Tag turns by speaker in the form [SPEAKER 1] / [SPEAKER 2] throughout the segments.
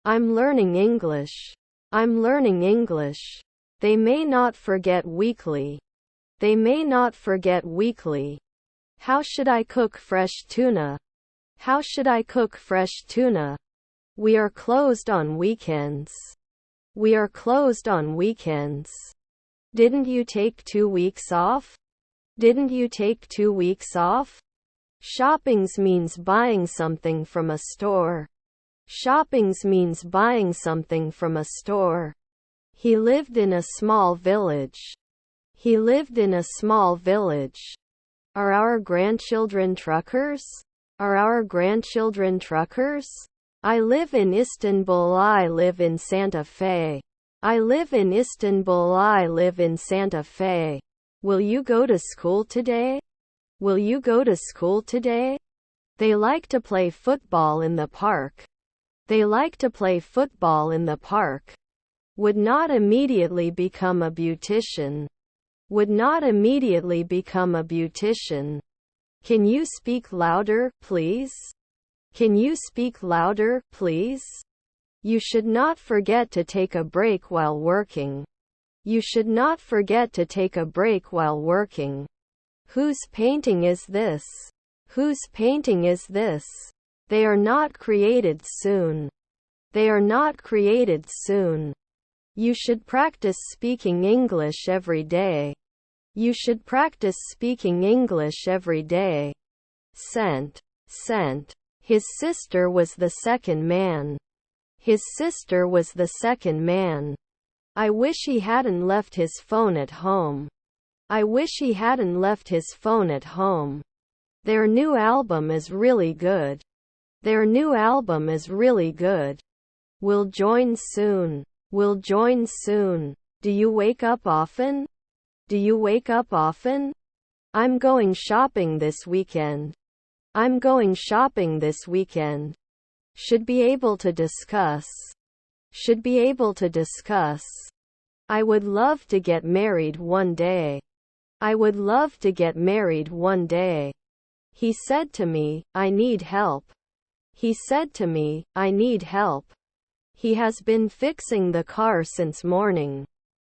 [SPEAKER 1] I'm learning English. I'm learning English. They may not forget weekly. They may not forget weekly. How should I cook fresh tuna? How should I cook fresh tuna? We are closed on weekends. We are closed on weekends. Didn't you take 2 weeks off? Didn't you take 2 weeks off? Shoppings means buying something from a store. Shoppings means buying something from a store. He lived in a small village. He lived in a small village. Are our grandchildren truckers? Are our grandchildren truckers? I live in Istanbul. I live in Santa Fe. I live in Istanbul. I live in Santa Fe. Will you go to school today? Will you go to school today? They like to play football in the park. They like to play football in the park. Would not immediately become a beautician. Would not immediately become a beautician. Can you speak louder, please? Can you speak louder, please? You should not forget to take a break while working. You should not forget to take a break while working. Whose painting is this? Whose painting is this? They are not created soon. They are not created soon. You should practice speaking English every day. You should practice speaking English every day. Sent. Sent. His sister was the second man. His sister was the second man. I wish he hadn't left his phone at home. I wish he hadn't left his phone at home. Their new album is really good. Their new album is really good. We'll join soon. We'll join soon. Do you wake up often? Do you wake up often? I'm going shopping this weekend. I'm going shopping this weekend. Should be able to discuss. Should be able to discuss. I would love to get married one day. I would love to get married one day. He said to me, I need help. He said to me, I need help. He has been fixing the car since morning.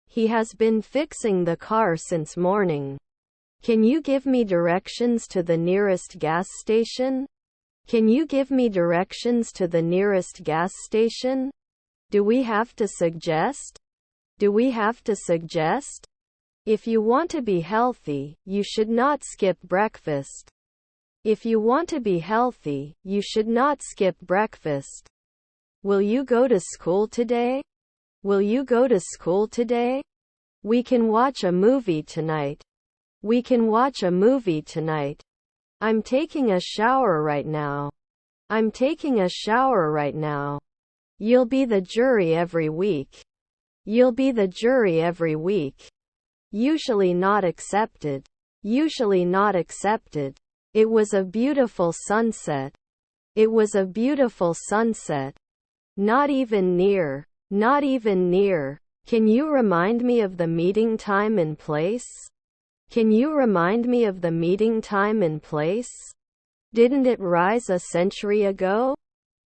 [SPEAKER 1] He has been fixing the car since morning. Can you give me directions to the nearest gas station? Can you give me directions to the nearest gas station? Do we have to suggest? Do we have to suggest? If you want to be healthy, you should not skip breakfast. If you want to be healthy, you should not skip breakfast. Will you go to school today? Will you go to school today? We can watch a movie tonight. We can watch a movie tonight. I'm taking a shower right now. I'm taking a shower right now. You'll be the jury every week. You'll be the jury every week. Usually not accepted. Usually not accepted. It was a beautiful sunset. It was a beautiful sunset. Not even near. Not even near. Can you remind me of the meeting time and place? Can you remind me of the meeting time and place? Didn't it rise a century ago?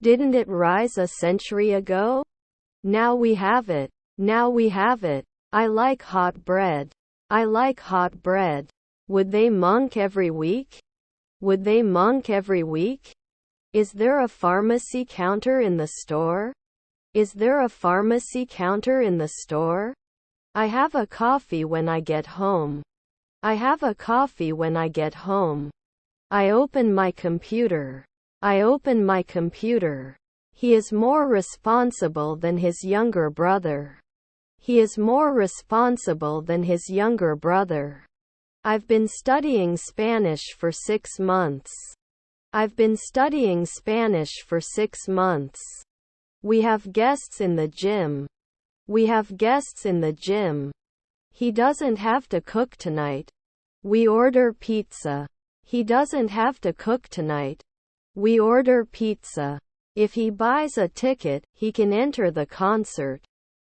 [SPEAKER 1] Didn't it rise a century ago? Now we have it. Now we have it. I like hot bread. I like hot bread. Would they monk every week? Would they monk every week? Is there a pharmacy counter in the store? Is there a pharmacy counter in the store? I have a coffee when I get home. I have a coffee when I get home. I open my computer. I open my computer. He is more responsible than his younger brother. He is more responsible than his younger brother. I've been studying Spanish for 6 months. I've been studying Spanish for 6 months. We have guests in the gym. We have guests in the gym. He doesn't have to cook tonight. We order pizza. He doesn't have to cook tonight. We order pizza. If he buys a ticket, he can enter the concert.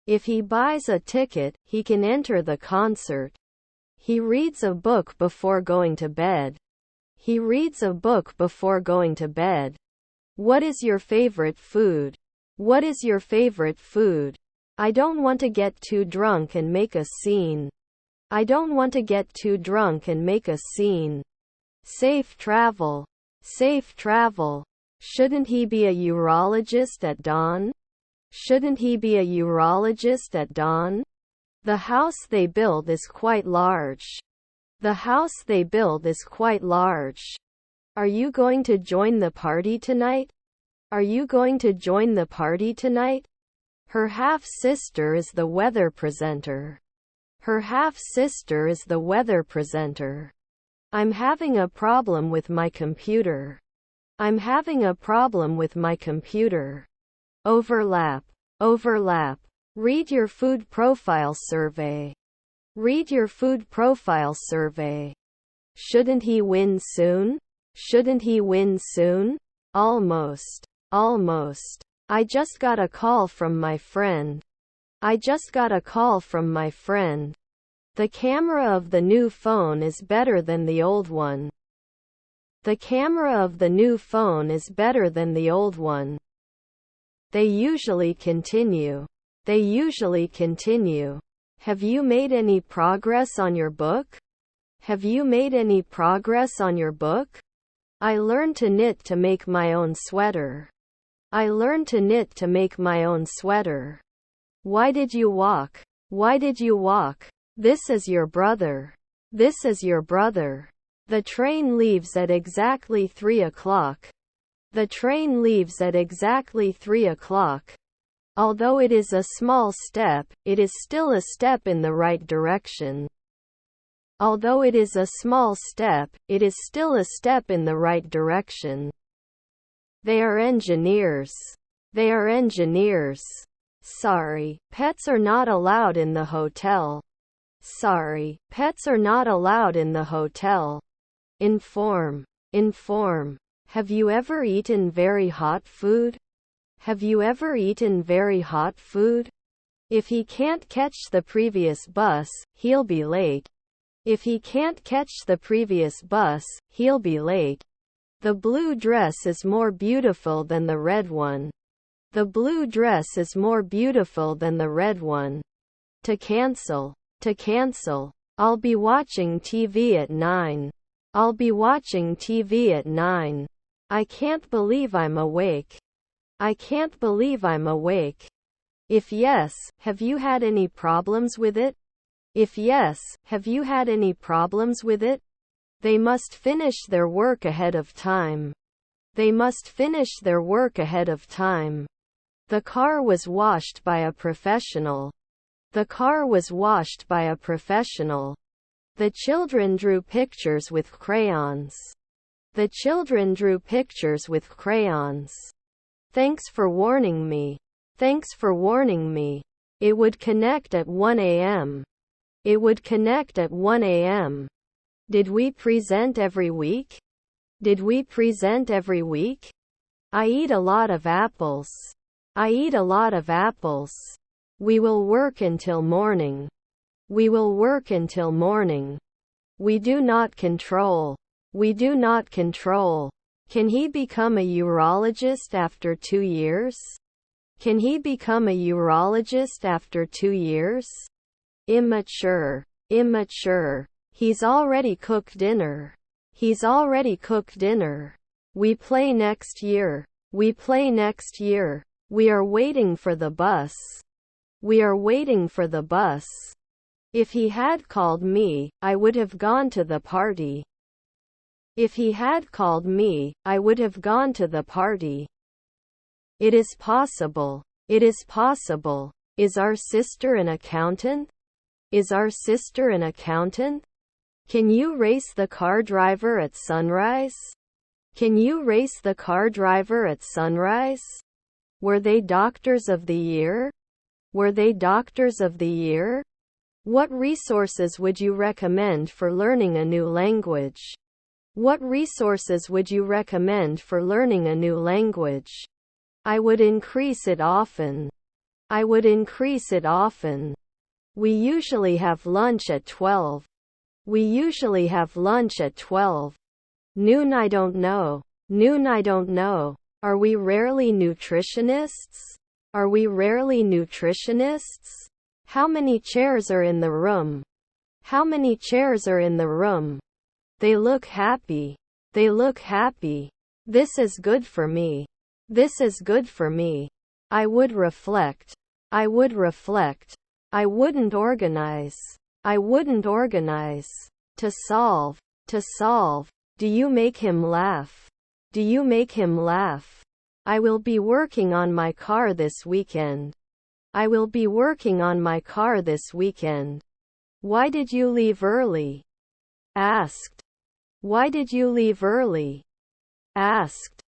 [SPEAKER 1] If he buys a ticket, he can enter the concert. He reads a book before going to bed. He reads a book before going to bed. What is your favorite food? What is your favorite food? I don't want to get too drunk and make a scene. I don't want to get too drunk and make a scene. Safe travel. Safe travel. Shouldn't he be a urologist at dawn? Shouldn't he be a urologist at dawn? The house they build is quite large. The house they build is quite large. Are you going to join the party tonight? Are you going to join the party tonight? Her half-sister is the weather presenter. Her half-sister is the weather presenter. I'm having a problem with my computer. I'm having a problem with my computer. Overlap. Overlap. Read your food profile survey. Read your food profile survey. Shouldn't he win soon? Shouldn't he win soon? Almost. Almost. I just got a call from my friend. I just got a call from my friend. The camera of the new phone is better than the old one. The camera of the new phone is better than the old one. They usually continue. They usually continue. Have you made any progress on your book? Have you made any progress on your book? I learned to knit to make my own sweater. I learned to knit to make my own sweater. Why did you walk? Why did you walk? This is your brother. This is your brother. The train leaves at exactly 3 o'clock. The train leaves at exactly 3 o'clock. Although it is a small step, it is still a step in the right direction. Although it is a small step, it is still a step in the right direction. They are engineers. They are engineers. Sorry, pets are not allowed in the hotel. Sorry, pets are not allowed in the hotel. Inform. Inform. Have you ever eaten very hot food? Have you ever eaten very hot food? If he can't catch the previous bus, he'll be late. If he can't catch the previous bus, he'll be late. The blue dress is more beautiful than the red one. The blue dress is more beautiful than the red one. To cancel. To cancel. I'll be watching TV at 9. I'll be watching TV at 9. I can't believe I'm awake. I can't believe I'm awake. If yes, have you had any problems with it? If yes, have you had any problems with it? They must finish their work ahead of time. They must finish their work ahead of time. The car was washed by a professional. The car was washed by a professional. The children drew pictures with crayons. The children drew pictures with crayons. Thanks for warning me. Thanks for warning me. It would connect at 1 a.m. It would connect at 1 a.m. Did we present every week? Did we present every week? I eat a lot of apples. I eat a lot of apples. We will work until morning. We will work until morning. We do not control. We do not control. Can he become a urologist after 2 years? Can he become a urologist after 2 years? Immature. Immature. He's already cooked dinner. He's already cooked dinner. We play next year. We play next year. We are waiting for the bus. We are waiting for the bus. If he had called me, I would have gone to the party. If he had called me, I would have gone to the party. It is possible. It is possible. Is our sister an accountant? Is our sister an accountant? Can you race the car driver at sunrise? Can you race the car driver at sunrise? Were they doctors of the year? Were they doctors of the year? What resources would you recommend for learning a new language? What resources would you recommend for learning a new language? I would increase it often. I would increase it often. We usually have lunch at 12. We usually have lunch at 12. Noon I don't know. Noon I don't know. Are we rarely nutritionists? Are we rarely nutritionists? How many chairs are in the room? How many chairs are in the room? They look happy. They look happy. This is good for me. This is good for me. I would reflect. I would reflect. I wouldn't organize. I wouldn't organize. To solve. To solve. Do you make him laugh? Do you make him laugh? I will be working on my car this weekend. I will be working on my car this weekend. Why did you leave early? Asked. Why did you leave early? Asked.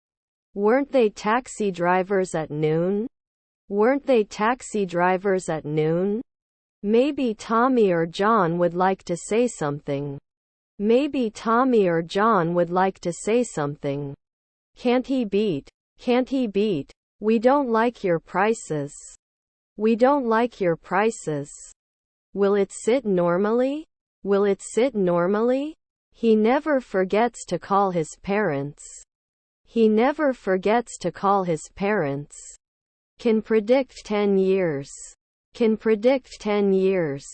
[SPEAKER 1] Weren't they taxi drivers at noon? Weren't they taxi drivers at noon? Maybe Tommy or John would like to say something. Maybe Tommy or John would like to say something. Can't he beat? Can't he beat? We don't like your prices. We don't like your prices. Will it sit normally? Will it sit normally? He never forgets to call his parents. He never forgets to call his parents. Can predict 10 years. Can predict 10 years.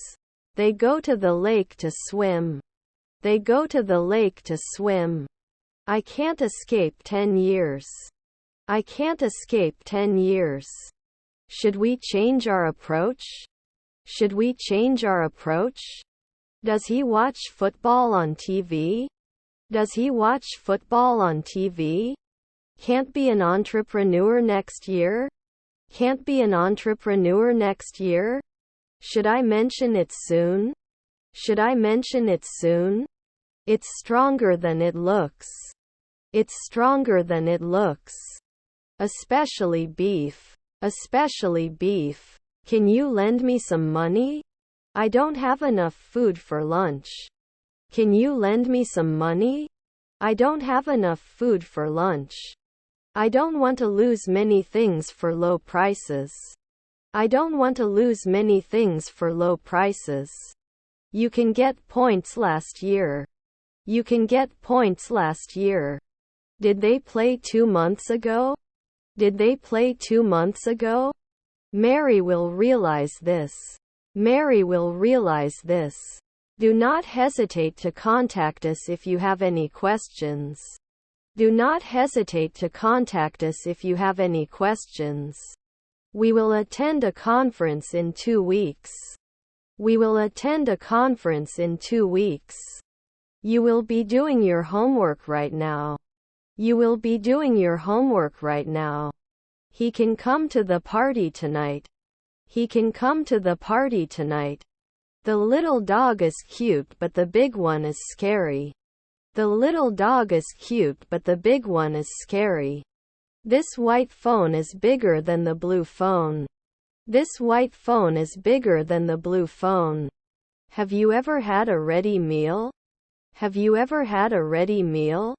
[SPEAKER 1] They go to the lake to swim. They go to the lake to swim. I can't escape 10 years. I can't escape 10 years. Should we change our approach? Should we change our approach? Does he watch football on TV? Does he watch football on TV? Can't be an entrepreneur next year? Can't be an entrepreneur next year? Should I mention it soon? Should I mention it soon? It's stronger than it looks. It's stronger than it looks. Especially beef. Especially beef. Can you lend me some money? I don't have enough food for lunch. Can you lend me some money? I don't have enough food for lunch. I don't want to lose many things for low prices. I don't want to lose many things for low prices. You can get points last year. You can get points last year. Did they play 2 months ago? Did they play 2 months ago? Mary will realize this. Mary will realize this. Do not hesitate to contact us if you have any questions. Do not hesitate to contact us if you have any questions. We will attend a conference in 2 weeks. We will attend a conference in 2 weeks. You will be doing your homework right now. You will be doing your homework right now. He can come to the party tonight. He can come to the party tonight. The little dog is cute but the big one is scary. The little dog is cute but the big one is scary. This white phone is bigger than the blue phone. This white phone is bigger than the blue phone. Have you ever had a ready meal? Have you ever had a ready meal?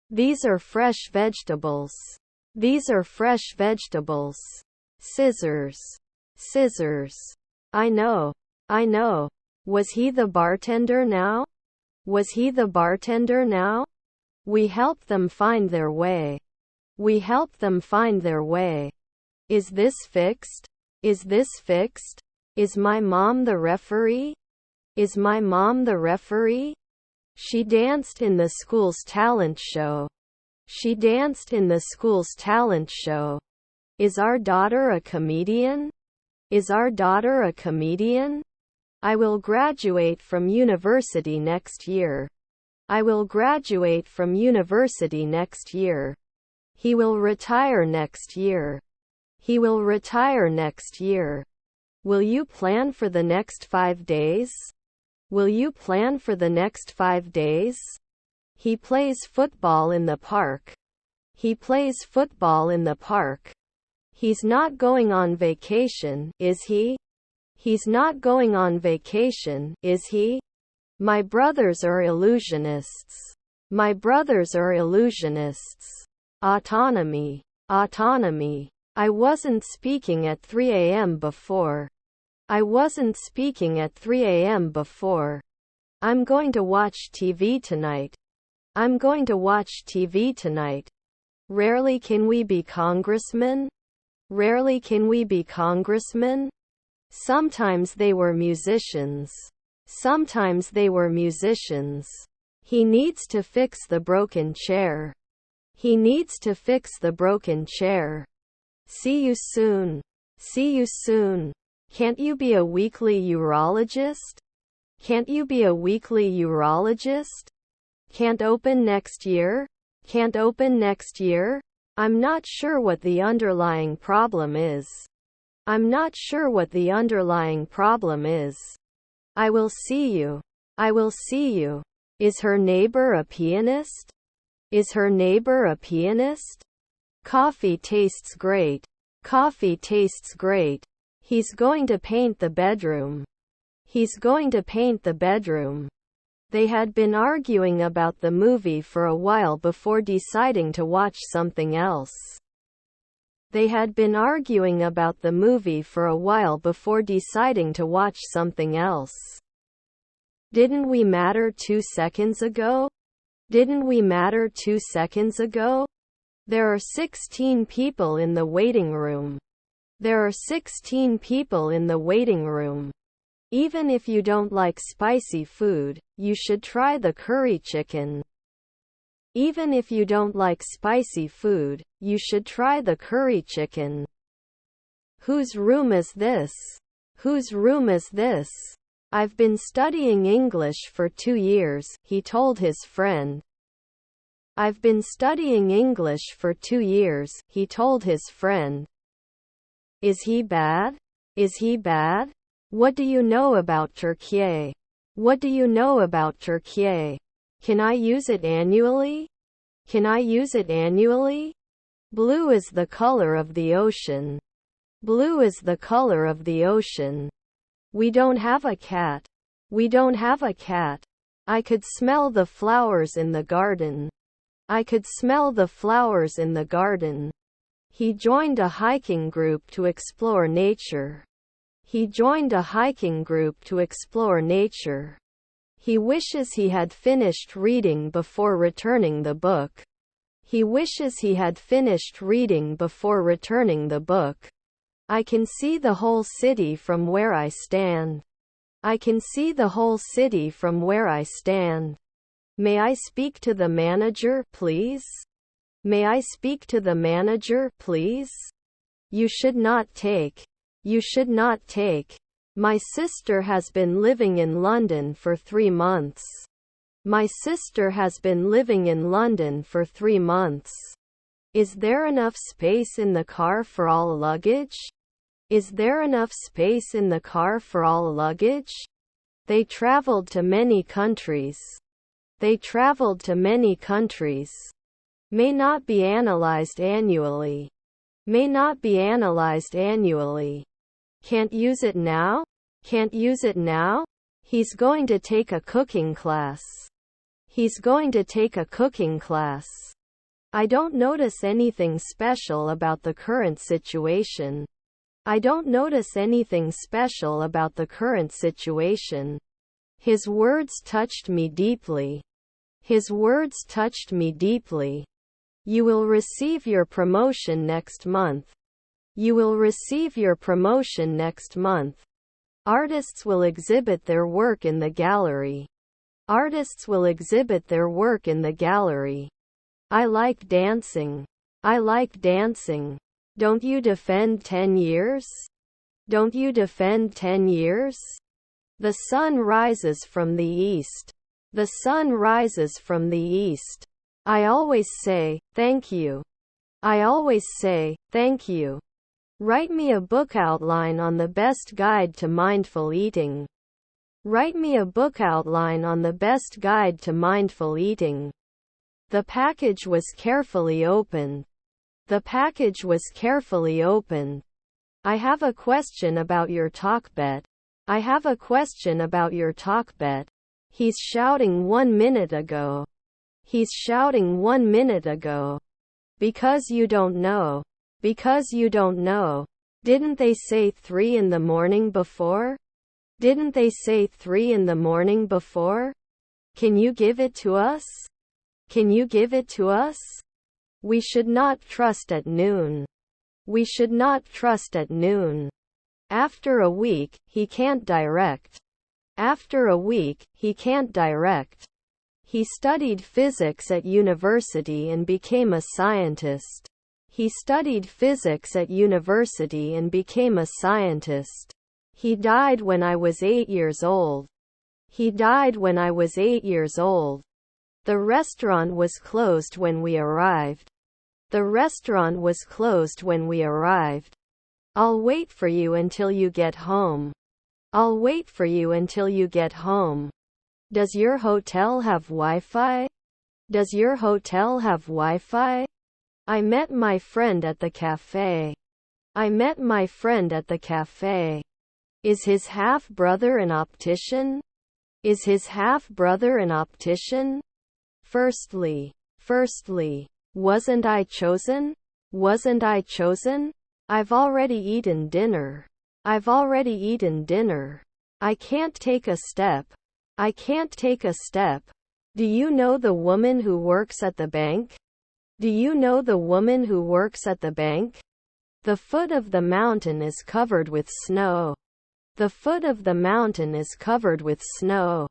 [SPEAKER 1] These are fresh vegetables. These are fresh vegetables. Scissors. Scissors. I know. I know. Was he the bartender now? Was he the bartender now? We help them find their way. We help them find their way. Is this fixed? Is this fixed? Is my mom the referee? Is my mom the referee? She danced in the school's talent show. She danced in the school's talent show. Is our daughter a comedian? Is our daughter a comedian? I will graduate from university next year. I will graduate from university next year. He will retire next year. He will retire next year. Will you plan for the next 5 days? Will you plan for the next 5 days? He plays football in the park. He plays football in the park. He's not going on vacation, is he? He's not going on vacation, is he? My brothers are illusionists. My brothers are illusionists. Autonomy. Autonomy. I wasn't speaking at 3 a.m. before. I wasn't speaking at 3 a.m. before. I'm going to watch TV tonight. I'm going to watch TV tonight. Rarely can we be congressmen? Rarely can we be congressmen. Sometimes they were musicians. Sometimes they were musicians. He needs to fix the broken chair. He needs to fix the broken chair. See you soon. See you soon. Can't you be a weekly urologist? Can't you be a weekly urologist? Can't open next year? Can't open next year? I'm not sure what the underlying problem is. I'm not sure what the underlying problem is. I will see you. I will see you. Is her neighbor a pianist? Is her neighbor a pianist? Coffee tastes great. Coffee tastes great. He's going to paint the bedroom. He's going to paint the bedroom. They had been arguing about the movie for a while before deciding to watch something else. They had been arguing about the movie for a while before deciding to watch something else. Didn't we matter 2 seconds ago? Didn't we matter 2 seconds ago? There are 16 people in the waiting room. There are 16 people in the waiting room. Even if you don't like spicy food, you should try the curry chicken. Even if you don't like spicy food, you should try the curry chicken. Whose room is this? Whose room is this? I've been studying English for 2 years, he told his friend. I've been studying English for 2 years, he told his friend. Is he bad? Is he bad? What do you know about Turkey? What do you know about Turkey? Can I use it annually? Can I use it annually? Blue is the color of the ocean. Blue is the color of the ocean. We don't have a cat. We don't have a cat. I could smell the flowers in the garden. I could smell the flowers in the garden. He joined a hiking group to explore nature. He joined a hiking group to explore nature. He wishes he had finished reading before returning the book. He wishes he had finished reading before returning the book. I can see the whole city from where I stand. I can see the whole city from where I stand. May I speak to the manager, please? May I speak to the manager, please? You should not take. You should not take. My sister has been living in London for 3 months. My sister has been living in London for 3 months. Is there enough space in the car for all luggage? Is there enough space in the car for all luggage? They traveled to many countries. They traveled to many countries. May not be analyzed annually. May not be analyzed annually. Can't use it now? Can't use it now? He's going to take a cooking class. He's going to take a cooking class. I don't notice anything special about the current situation. I don't notice anything special about the current situation. His words touched me deeply. His words touched me deeply. You will receive your promotion next month. You will receive your promotion next month. Artists will exhibit their work in the gallery. Artists will exhibit their work in the gallery. I like dancing. I like dancing. Don't you defend 10 years? Don't you defend 10 years? The sun rises from the east. The sun rises from the east. I always say, thank you. I always say, thank you. Write me a book outline on the best guide to mindful eating. Write me a book outline on the best guide to mindful eating. The package was carefully opened. The package was carefully opened. I have a question about your talk bet. I have a question about your talk bet. He's shouting 1 minute ago. He's shouting 1 minute ago. Because you don't know. Because you don't know. Didn't they say 3 in the morning before? Didn't they say 3 in the morning before? Can you give it to us? Can you give it to us? We should not trust at noon. We should not trust at noon. After a week, he can't direct. After a week, he can't direct. He studied physics at university and became a scientist. He studied physics at university and became a scientist. He died when I was 8 years old. He died when I was 8 years old. The restaurant was closed when we arrived. The restaurant was closed when we arrived. I'll wait for you until you get home. I'll wait for you until you get home. Does your hotel have Wi-Fi? Does your hotel have Wi-Fi? I met my friend at the cafe. I met my friend at the cafe. Is his half-brother an optician? Is his half-brother an optician? Firstly, wasn't I chosen? Wasn't I chosen? I've already eaten dinner. I've already eaten dinner. I can't take a step. I can't take a step. Do you know the woman who works at the bank? Do you know the woman who works at the bank? The foot of the mountain is covered with snow. The foot of the mountain is covered with snow.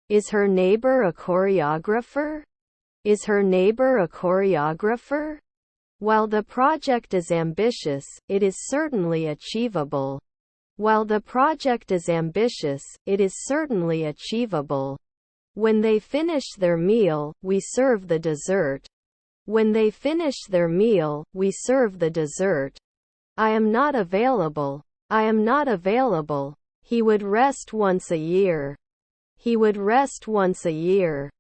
[SPEAKER 1] Is her neighbor a choreographer? Is her neighbor a choreographer? While the project is ambitious, it is certainly achievable. While the project is ambitious, it is certainly achievable. When they finish their meal, we serve the dessert. When they finish their meal, we serve the dessert. I am not available. I am not available. He would rest once a year. He would rest once a year.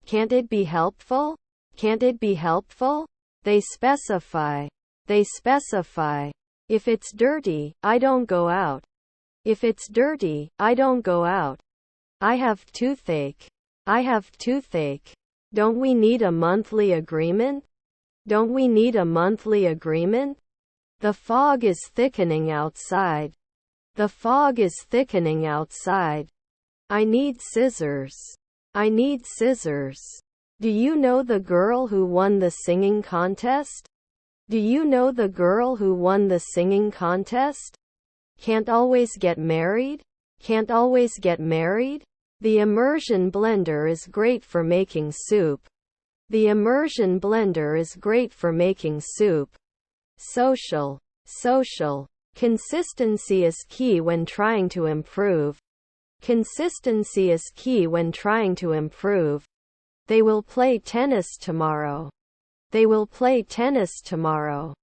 [SPEAKER 1] Can't it be helpful? Can't it be helpful? They specify. They specify. If it's dirty, I don't go out. If it's dirty, I don't go out. I have toothache. I have toothache. Don't we need a monthly agreement? Don't we need a monthly agreement? The fog is thickening outside. The fog is thickening outside. I need scissors. I need scissors. Do you know the girl who won the singing contest? Do you know the girl who won the singing contest? Can't always get married? Can't always get married? The immersion blender is great for making soup. The immersion blender is great for making soup. Social. Social. Consistency is key when trying to improve. Consistency is key when trying to improve. They will play tennis tomorrow. They will play tennis tomorrow.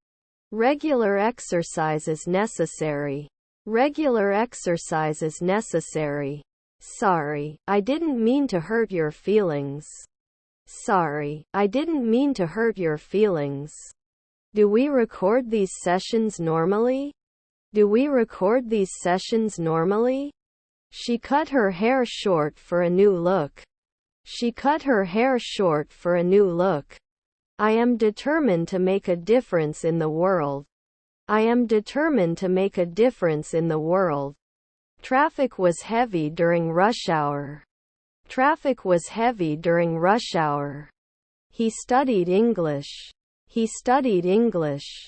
[SPEAKER 1] Regular exercise is necessary. Regular exercise is necessary. Sorry, I didn't mean to hurt your feelings. Sorry, I didn't mean to hurt your feelings. Do we record these sessions normally? Do we record these sessions normally? She cut her hair short for a new look. She cut her hair short for a new look. I am determined to make a difference in the world. I am determined to make a difference in the world. Traffic was heavy during rush hour. Traffic was heavy during rush hour. He studied English. He studied English.